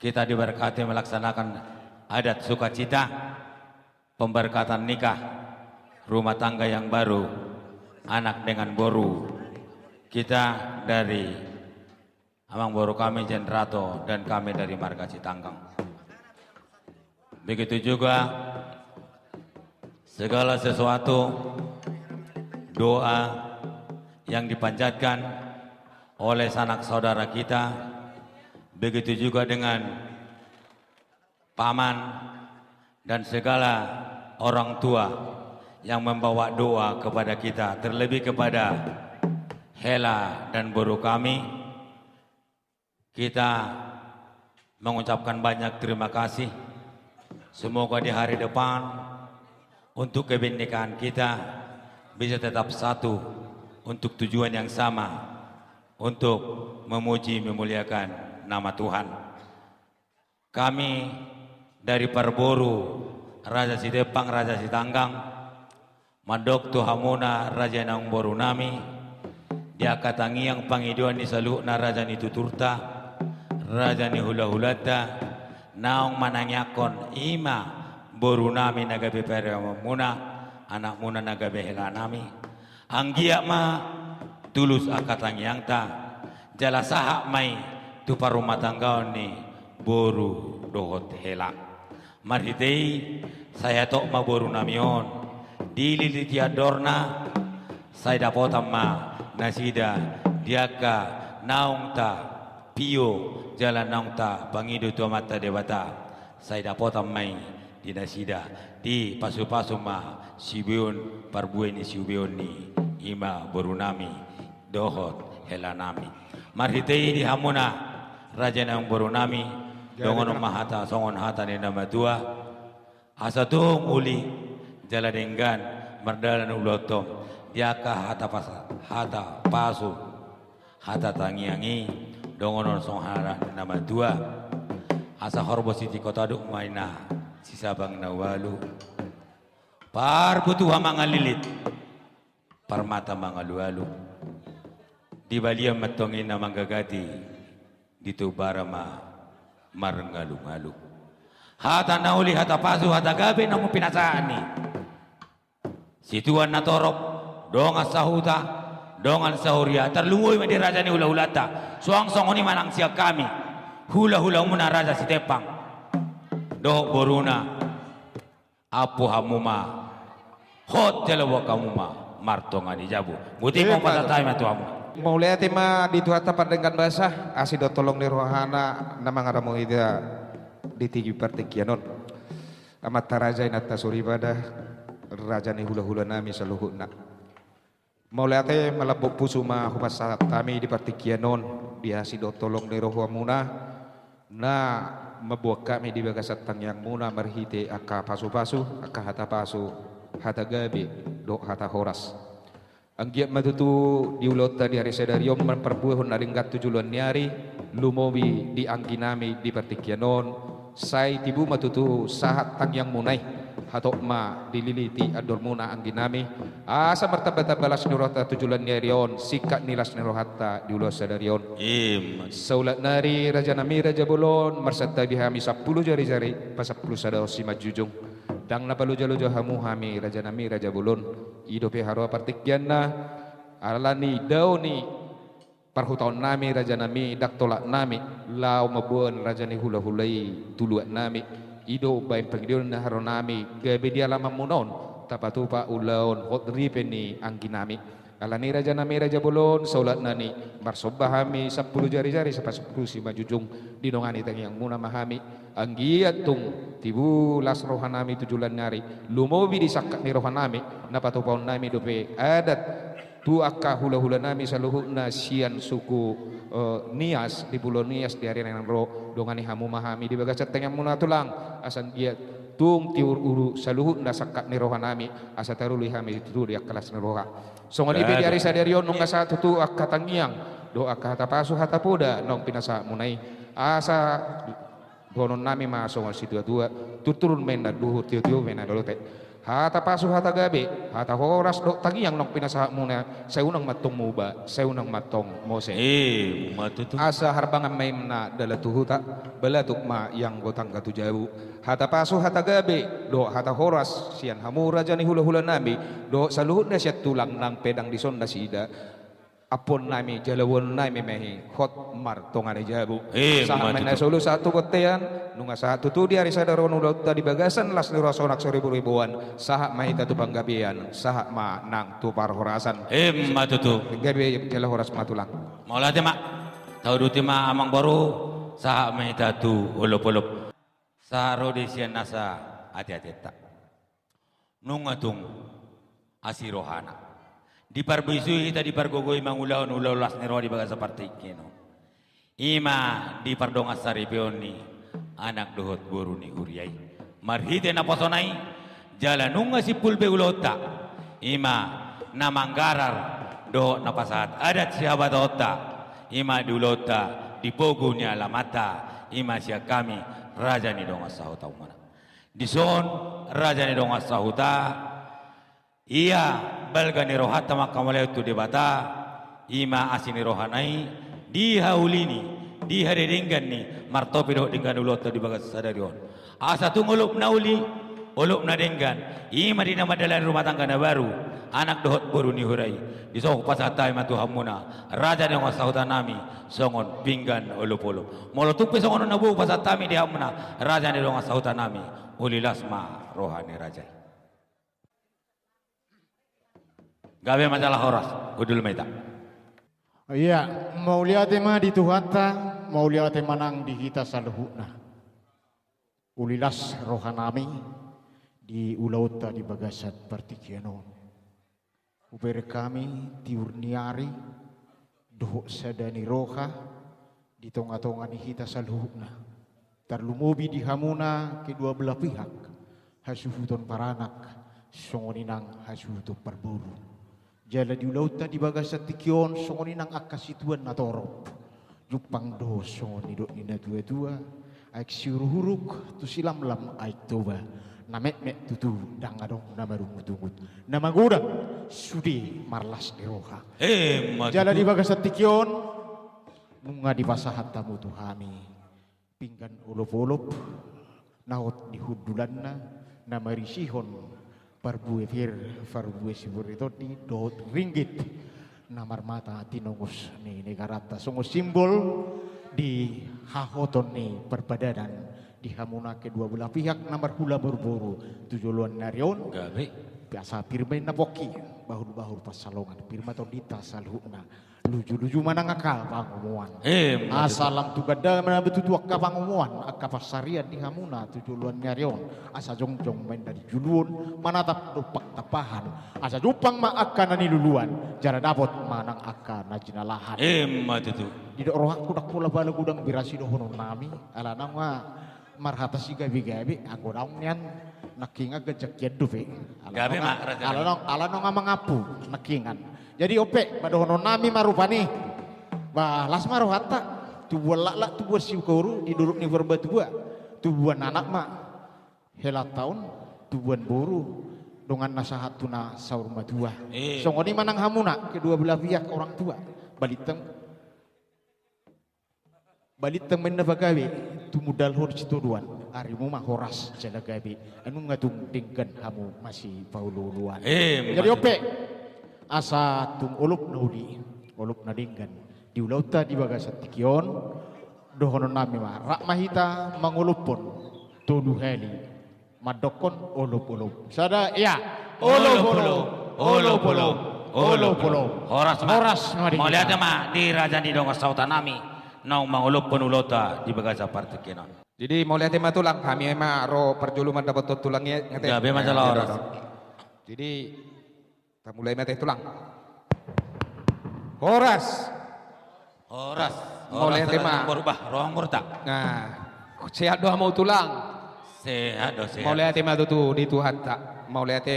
Kita diberkati melaksanakan adat sukacita, pemberkatan nikah, rumah tangga yang baru, anak dengan boru. Kita dari Amang Boru kami Jenrato dan kami dari Marga Citanggang. Begitu juga segala sesuatu doa yang dipanjatkan oleh sanak saudara kita, begitu juga dengan paman dan segala orang tua yang membawa doa kepada kita, terlebih kepada Hela dan Boru kami. Kita mengucapkan banyak terima kasih. Semoga di hari depan untuk kebinekaan kita bisa tetap satu untuk tujuan yang sama, untuk memuji memuliakan nama Tuhan. Kami dari Parboru, Raja Sidepang, Raja Sitanggang, Madok Tuhamuna, Raja Nang Boru nami, diakatangi yang pangiduan ni salukna Raja ni Tuturta, Raja ni Hula-Hulata, naong manangyakon ima Boru nami nagabe muna, anak muna nagabe hela nami. Anggia ma tulus akatangyang ta, jala sahak mai tu parumah tangga ni Boru dohot hela. Marhitei saya tok ma Boru namion dililiti adorna saya dapotam ma nasida diaka naung ta pio jalan naung ta bangido tu mata dewata saya dapotam mai di nasida di pasu-pasu ma sibion parbueni sibion ni ima Boru nami dohot hela nami. Marhitei di hamuna Raja nang Boru nami dongon mahata songon hata ni nama dua asatung uli jala denggan merdalan ulotom diaka hata pasu hata tangiangi dongon song hara nama dua asa horbo siti kota duk maina sisa bang nawalu par butuh mangalilit parmata mangalu-alu di balia matongin na manggagati dito barama marngalu-ngalu hata nauli hata pasu hata gabi na mo pinasaan ni situan na torok dongan sahuta dongan sahuria terlungoy madi raja ni hula-hulata suang-song ni manang siya kami hula-hula muna Raja Sitepang doh Boruna apu hamuma hot jalawa kamuma martonga di jabu buti mo patatay matuamu. Mau lihat tema di tuha tapat dengan basah asido tolong di rohana nama ngaramu ida di tigi partikianon amat taraja inata suribadah raja ni hula-hula nami saluhuna mau lihat malabok pusuma hubasa kami di partikianon di asido tolong di rohamuna na mabuak kami di bagasat yang muna marhite aka pasu-pasu aka hata pasu hata gabi do hata horas. Anggiat matutu diulota di hari sedariom memperbuah naringgat tujuan niari lumobi di angginami di partikianon sai tibu matutu sahat tang yang munai hatok ma dililiti ador muna angginami asa martabata balas nurota tujuan niarion sikat nilas nirohatta diulos sedarion saulat nari raja nami raja bolon marsata bihami 10 jari-jari pas 10 sadao si majujung dang napalu jalo jahamu hami raja nami raja bulun idope haro partikianna alani dauni parhutaun nami raja nami dak tolak nami lau mabuan raja ni hula-hulai tuluat nami ido bain pengdion na haro nami gabe dia lama munon tapatupa ulaon hot ripeni angginami alani raja nami raja bulun saulat nani marsobah hami 10 jari-jari sepas 10 si majujung dinongani teng yang muna mahami anggiat tung tibu las rohanami tujulan nyari lumobi disakak ni rohanami napatupaun nami dope adat tu akka hula-hula nami saluhuna sian suku Nias di pulau Nias di hari nang ro dongani hamu mahami di bagasat tengah muna tulang asan giat tung tiur uru saluhuna sakak ni rohanami asa taruli hami itu dia kelas ni roha songoni be di hari sadarion nung asa tutu akka tangiang do akka hata pasu hata poda nong pinasa munai asa gonon nami masong situ dua turun menda duhur tiu mena dolote Hata pasu hata gabi, hata horas do tagi yang nok pinasaha muna, seunang matong muba, seunang matong mose. Matutu. Asa harbangan may na dala tuhuta, balatuk ma yang gotang katujabu. Hata pasu hata gabi, do hata horas, siyan hamura jani hula-hula nami, do sa luhut na siya tulang ng pedang dison na sida. Apon nami jalawon nami mehi hot mar tongane jabu. Saha men solo satu kotean nunga satu tu di hari sadaron udah tadi bagasan las niro sonak seribu-ribuan saha mahita tu banggabian saha ma nang tu par horasan. Matutu. Gabi jala horas matulang. Maula tema. Tahu du tema amang baru saha mahita tu ulup-ulup. Saro di sian nasa hati-hati tak. Nungatung asirohana. Di parbisui kita di pargogoi mangulaon ulaw-las ni Rodi baga sa partikino. Ima di pardongas saripioni anak dohot guru ni Huriay. Marhite na posonay jalanunga si pulbe ulota. Ima namanggarar dohot na pasat adat siya batota. Ima dulota di pogo niya lamata. Ima siya kami raja ni dongas sahuta umana. Dison raja ni dongas sahuta. Iya balga ni rohata makamalayo tu debata ima asini rohanai di haulini di haredenggan ni martopido dengan ulota di bagas sadarion asa tu ngulup nauli ulup na denggan ima di nama dalan rumah tangga na baru anak dohot baru ni hurai di sok pasatay matuhamuna raja ni ngasahutan nami songon pinggan ulup-ulup molotupi songon nabu pasatami di hamuna raja ni ngasahutan nami ulilasma rohani raja. Gawe masalah horas, udul meta. Iya, mau lihat tema di Tuhata, mau lihat tema nang di kita saluhuna. Ulilas rohanami di ulauta di bagasat partikiano. Uber kami tiurniari doh sadani roha di tonga-tonga ni kita saluhuna. Tarlumubi di hamuna kedua belah pihak. Hasuhuton paranak, songoninang hasuhuton parburu. Jala di ulauta di bagasat tikion songoni nang akasituan na torop. Jupang do songoni do nina tua-tua. Aik siuruhuruk tu silam lam aik toba. Namek tutu dangadong namarungut-ungut. Namagudang sudi marlas eroha. Jala di bagasat tikion bunga di pasahat tamu tuhami. Pinggan ulop-ulop naot di hudulanna namarisihon. Parbue fir farbue siburitoti dot ringgit namar mata tinongos ni negarata songo simbol di hahoton ni perbadanan di hamuna kedua belah pihak namar hula berburu tujuan narion biasa pirmain naboki bahur pasalongan pirma todita salhuna luju mana ngakal pangumuan asalam tugada mana betutu akka pangumuan akka pasarian di hamuna tujuan nyarion asa jongjong main dari juluan mana tap dupak tapahan asa jupang ma akka nani luluan jara dapot manang akka najina lahan Matutu. di rohak kudak pula bala gudang birasi dohono nami ala nama marhata si gabi-gabi aku daung nian nakinga gejak yeduve Gabi mak raja. ala nong mangapu nakingan jadi ope badohono nami marupani bah las maruhata tubuan lak tubuan siukuru di duduk ni berbatua tubuan anak mak hela tahun tubuan boru dengan nasahat tuna saur matua songoni manang hamuna kedua belah pihak orang tua baliteng menna bagawe tumudal hor citoduan arimu mah horas jala gabe anu ngatung dingkan hamu masih paululuan jadi ope asa tung ulup na dinggan di ulauta di bagasat tikion dohono nami ma rak mahita mangulupon tolu heli madokon ulup sada ya ulup horas Mau lihat mah di raja di dongas sautan nami nang mangulup penulota di bagasa partikinon. Jadi mau lihat tema tulang kami emang ro perjuluman dapat tulangnya ngete. Gabe masalah horas. Jadi kita mulai mete tulang. Horas. Mau lihat tema berubah roang murta. Nah, sehat doa mau tulang. Sehat. Mau lihat tema tuh di Tuhan tak. Mau lihat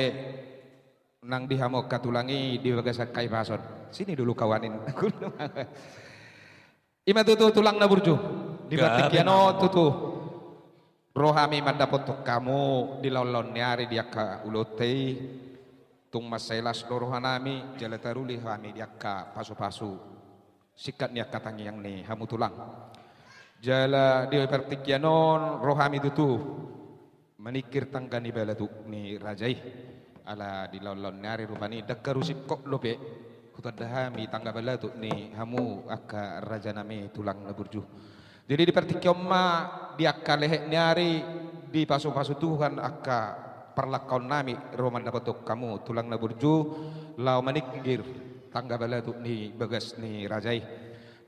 nang dihamok katulangi di bagasan kai pason. Sini dulu kawanin. Ima tutu tulang na burju. Di batikiano tutu. rohami mandapat kamu di laulon nyari dia ka ulotei tung masailas rohanami jala taruli hami dia ka pasu-pasu sikat dia katangi yang ni hamu tulang jala di pertikyanon rohami tutu menikir tanggani bala tu ni rajai ala di laulon nyari rupani dakkarusip kok lope kutadahami tangga bala tu ni hamu akka raja nami tulang naburju. Jadi di pertikyoma di akka lehek nyari di pasu-pasu Tuhan akka perlakon nami roman dapat kamu tulang naburju lau manikir tangga bala tu ni bagas ni rajai.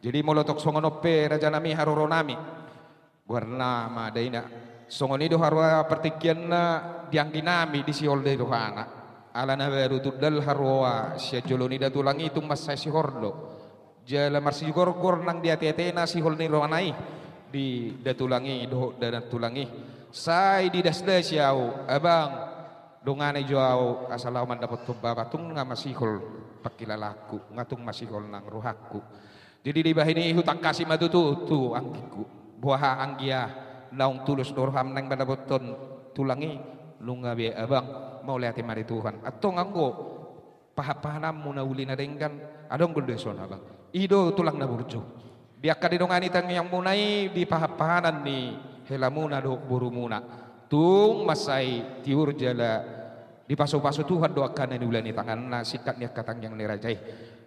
Jadi molotok songonope raja nami haroro nami warna madaina songoni do harwa pertikyan na dianggi nami di siol de rohana ala na beru tudal harwa sia joloni da tulang itu masai si hordo jala marsi gor-gor nang dia tetena si hol ni rohanai di datulangi do dan tulangi sai di dasda siau abang dongane jauh asalau man dapat babatung nga masihol pakilalaku ngatung masihol nang rohaku jadi di bahini hutang kasih matutu tu angkiku buah anggia naung tulus dorham nang badaboton tulangi lunga be abang mau lihat mari Tuhan atau nganggo pahapanam muna ulina dengkan adong goldeson abang ido tulang na burjo dia kadidongani tang yang munai di pahapanan ni helamuna do burumuna tung masai tiur jala di pasu-pasu Tuhan doakan ni ulani tangan na sikat ni katang yang nerajai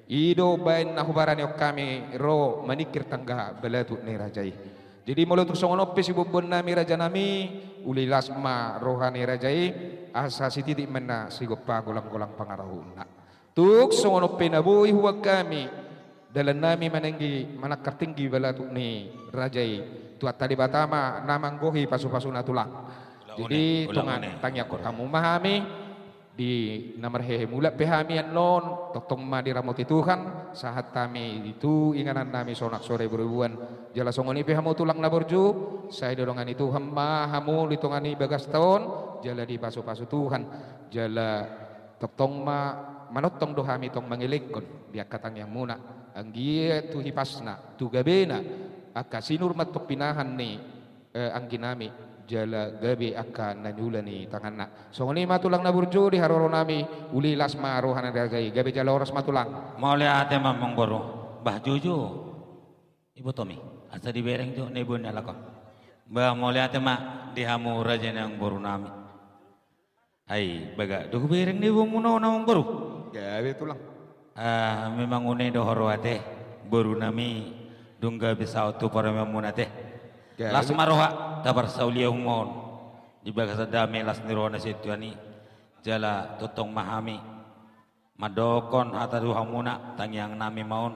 ido bain nahubaran yok kami ro manikir tangga belatu nerajai jadi mulut songonope si bubun nami raja nami uli lasma rohani rajai asa si titik mena si gopa golang-golang pangarahuna tuk songonope nabuhi huwag kami dalam nami manenggi manakar tinggi belatu ni rajai tuat tadi batama namanggohi pasu-pasu natulang jadi tungan tanya kok kamu memahami di namar hehe mula pehami non totong ma diramoti Tuhan sahat kami itu inganan nami sonak sore beribuan jala songoni pehamu tulang naborju saya dorongani Tuhan mahamu litongani bagas tahun jala di pasu-pasu Tuhan jala totong ma manotong dohami tong mangilikon dia katang yang muna anggia tu hipasna tu gabena aka sinur matok pinahan ni angginami jala gabe aka nanyulani tanganna songoni matulang naburjo di haroro nami uli lasma rohana rajai gabe jala oras matulang mau lihat mamang boro bah juju ibu Tomi asa di bereng tu nebun alakon bah mau lihat di hamu raja yang baru nami hai baga do bereng ni muno namang baru gabe tulang memang une do horwate baru nami dungga bisa tu para memunate las maroha tabar saulia umon di bagas dame las nirona situani jala totong mahami madokon hata duha muna tangyang nami maun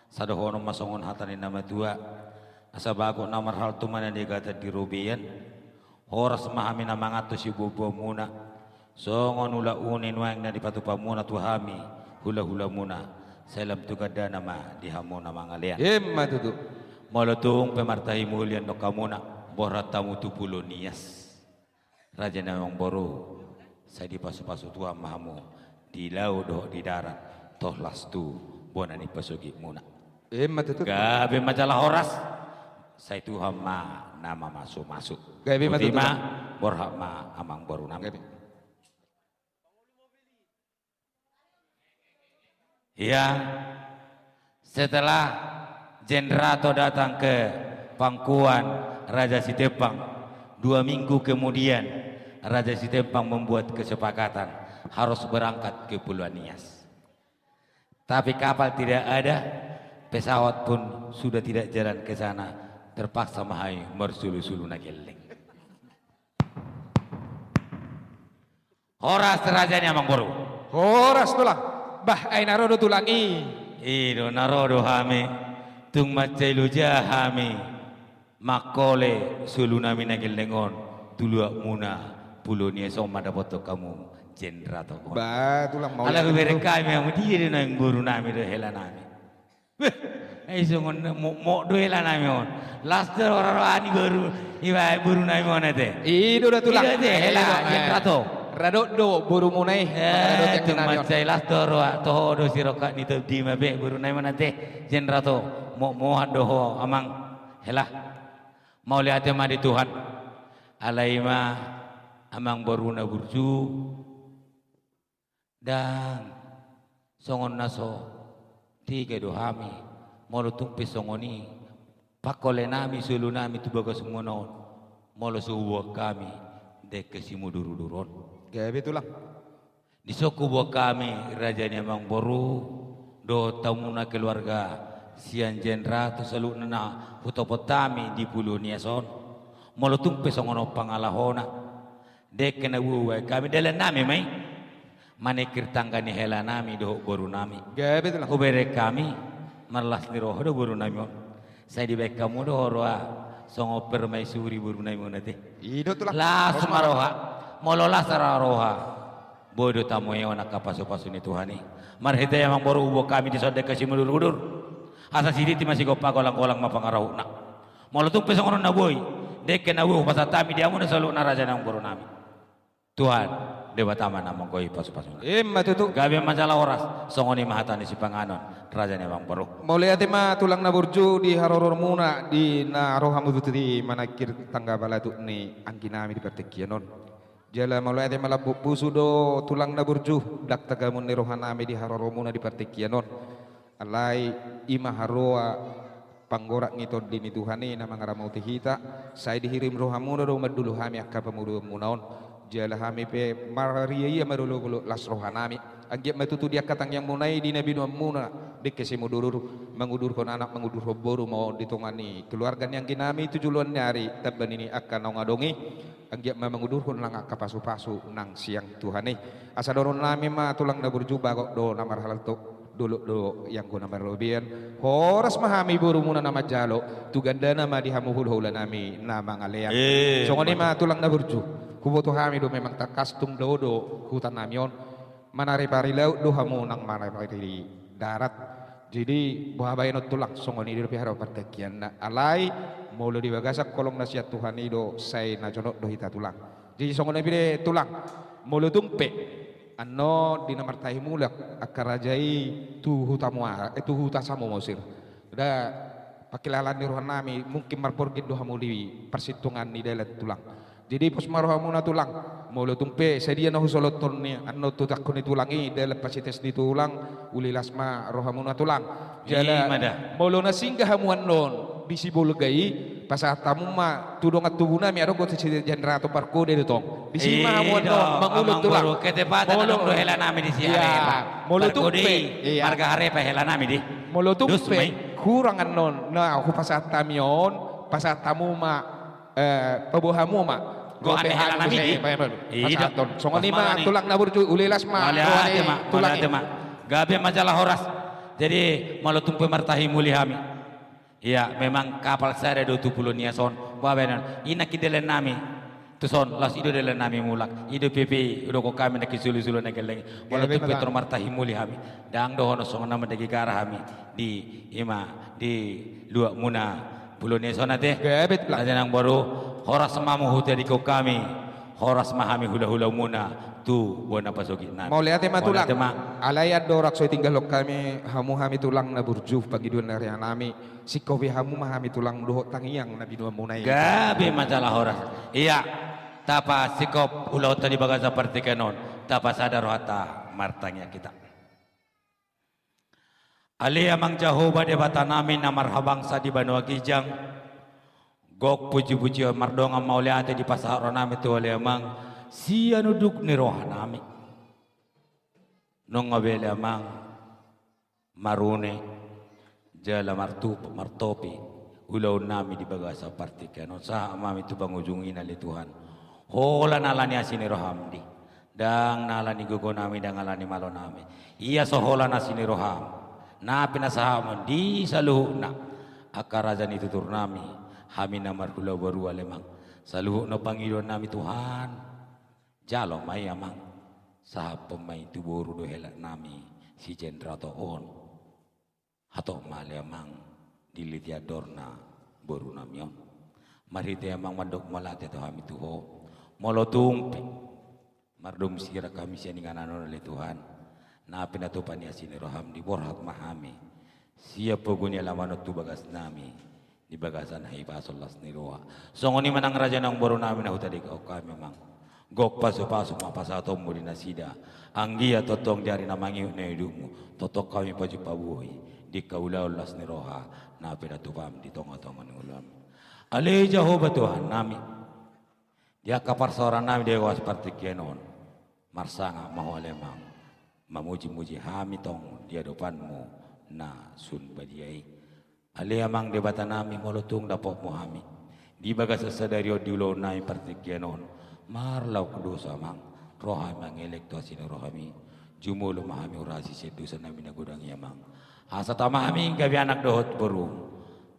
sadohono masongon hata ni nama tua asa bago namar hal tumana di gata di rubian horas mahami namangatu si bobo muna songon ula unin wang na di patu pamuna tuhami hula-hula muna salam tu kada nama di hamu nama ngalian emma tutu molotung pemartahi mulian no kamuna borat tamu tu pulo nias raja namang boru saya di pasu-pasu tua mahamu di laut do di darat toh lastu bonani pasugi muna emma tutu gabe majalah horas saya tu hama nama masuk-masuk gabe matutu borhak ma amang boru nama ya setelah Jendrato datang ke pangkuan Raja Sitepang 2 minggu kemudian Raja Sitepang membuat kesepakatan harus berangkat ke Pulau Nias tapi kapal tidak ada pesawat pun sudah tidak jalan ke sana terpaksa mahai mersulu-sulu nageleng horas rajanya Mangboro horas tulang bah ay narodo tulangi ido narodo hame tung macailu jahami makole sulunami nagelengon tulua muna pulonia soma dapoto kamu Jendrato bah tulang mau ala berekai me amu dia nang buru nami do helanami ai songon mo do helanami on laster orang baru iba buru nami on ate ido da tulang ide hela Jendrato radok do buru munai tu macai laster wa toho do siroka ni tu di mabe buru nami on ate Jendrato mo do ho amang hela mau lihat mari Tuhan alaima amang baruna burju dan songon naso tiga dohami molo tumpi songoni pakole nami sulu nami tu bagas monon molo suwa kami dek kesimuduru-duron Gabe tulang. di soku buah kami rajanya mang boru do tamuna keluarga sian jenderal tu selalu nana hutopotami di pulu niason molo tumpe songono pangalahona dek kena wuwa kami dalam nami mai manikir tangga ni hela nami do boru nami Gabe tulang. kubere kami marlas ni roh do boru nami on saya di baik kamu do roa songo permaisuri boru nami on nanti Ido tulang. la sumaroha molo la sararoha bodo tamu yang nak kapasu-pasu ni Tuhan ni marhita yang mang boru ubo kami di sode kasih mudur-mudur asa siditi masih gopa kolang-kolang mapangarau nak molo tung pesong orang na boy dek kena wuh pasatami dia mun selalu naraja nang boru nami Tuhan dewa taman namang koi pasu-pasu Emma tutu. gabe masalah oras songoni mahatani si panganon rajanya mang boru Mulai ate ma tulang na burju di haroror muna di na rohamu tutu di manakir tangga balatu ni angkinami di pertekianon. Jala mulai ate malabu pusu do tulang na burju dak tagamun ni rohanami di haroror muna di pertekianon. Alai ima haroa panggorak ngito di ni Tuhani na mangaramau hita saya dihirim rohamuna do madulu hami akka pamudu munaon. Jala hami pe maria marulu las rohanami agyap matutu dia katang yang munai di nabi nuam muna dek kesi mudurur mengudurkan anak mengudur boru mau ditongani keluarga yang kinami tujuan nyari taban ini akan ngadongi agyap mengudurkan lang kapasu-pasu nang siang Tuhani asa doron nami ma tulang na berjuba kok do namar halal to dulu do yang ko namar lobian horas mahami boru muna nama jalo tuganda nama dihamuhul hula nami nama ngalean songoni ma tulang na berju kubutuh kami do memang takastung do hutan namion manari pari laut do hamu nang manari pari darat jadi buah bayanot tulang songoni do pihara pertekian na alai molo di bagasak kolong nasihat Tuhan do say na jonok do hita tulang jadi songoni pide tulang molo tumpe anno di namar tahi mulak akarajai tu hutamua tu hutasamu mosir da pakilalan ni rohan nami mungkin marporgit do hamu di persitungan ni delet tulang jadi pos marohamuna tulang molo tumpe sedia na husoloton ni anno tu takun ni tulangi de lepas tes di tulang uli lasma rohamuna tulang jala molo na singgah hamuan non bisibol gai pasatamu ma tudong at tubuna mi aro ko si jenerato parko de tong bisima hamuan non mangulot tulang molo do hela nami di siare molo tumpe marga hare pa hela nami di molo tumpe kurang non na aku pasatamion pasatamu ma pabuhamu ma go ane hela nami di pasaton songoni ma tulang na burju ulilas ma tulang gabe majalah horas jadi malu tumpe martahi muli hami iya memang kapal saya do 70 niason babenan ina kidelen nami tuson las ido delen nami mulak ido pipi udo ko kami nak sulu-sulu nak geleng malu tumpe tor martahi muli hami dang do hono song nama degi garah hami di ima di luak muna puluh niason ate gabet lah aja nang baru horas mamu hutadi kau kami horas mahami hula-hula muna tu bona pasogi nami mau lihat tema tulang alayat dorak so tinggal lok kami hamu hami tulang na burjuh pagi dua nari nami si kopi hamu mahami tulang dohok tangiang nabi dua munai gabe masalah horas iya tapa sikop ulau tadi baga seperti kanon tapa sadar hata martanya kita alia mang jauh bade bata nami namar habangsa di Banua Kijang gok puji-puji mardonga mauliate di pasar nami tu oleh mang sia nuduk ni roh nami nong ngabele mang marune jala martopi ulau nami di bagasa parti kanon sa mami tu bangujungin ali Tuhan hola nalani asini roham di dang nalani gogo nami dang nalani malo nami iya sohola nasini roham na pinasahamon di saluhna akarajan itu tur nami hami namar kula baru alemang saluh no pangilon nami Tuhan jalo may amang sahab pemay tuburu do helak nami si jenderal toon hato mali amang dilitiadorna baru nami on marite amang mandok malate to hami tuho molotumpi mardum sira kami sianinganan oleh Tuhan na pinatupan niya sini roham di borhat mahami siya pogunya lamano tu bagas nami di bagasan hipasolas ni roha. Songoni manang raja nang baru namin na hutadi kau kami memang. Gok paso mapasato mo di nasida. Anggia totong jari namangi na hidupmu. Totok kami paju pabuhi. Di kaulaulas ni roha. Na pinatupam di tongo-tongo ni ulam. Ale Jehovah Tuhan nami. Dia kapar seorang nami dewa seperti kianon. Marsanga mahu alemang. Memuji-muji hami tong dia depanmu. Na sun badiai. Ale amang debata nami molutung dapok muhami. Di bagas sesadario di ulau nami seperti kianon. Marlau kudosa mang. Roha mang elektuasi ni rohami. Jumulu mahami urasi sedusa nami na gudang yamang. Hasa tamami gabi anak dohot burung.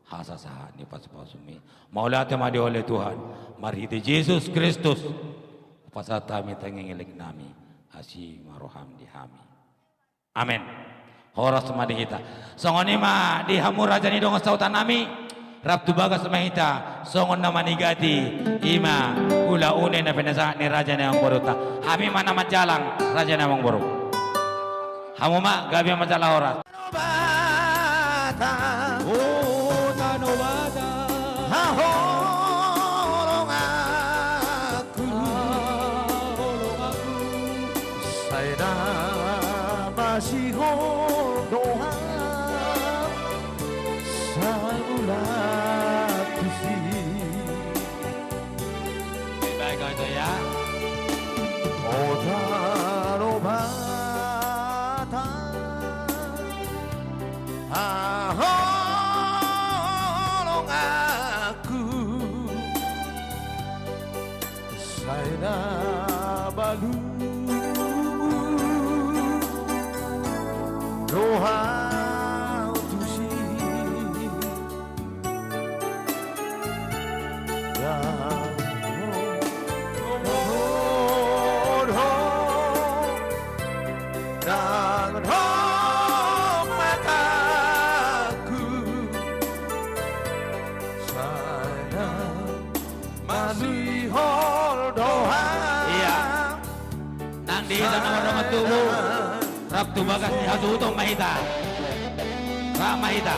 Hasa saha ni pas-pasumi. Maulah temadi oleh Tuhan. Marhiti Yesus Kristus. Pasal kami tengengelik nami. Asih maroham dihami. Amin. Horas semadi kita. Songoni ma dihamu raja ni dong sautan nami. Rabtu bagas mahita. Songon nama nigati. Ima ula une na penasa ni raja ni ang boruta. Hami mana majalang raja ni ang boru. Hamu ma gabi majalah horas. Baik kau itu ya. Di sana orang tubuh Rabtu bagas ni hatu utong mahita Ra mahita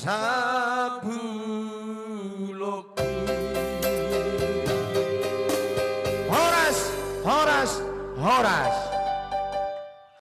Sa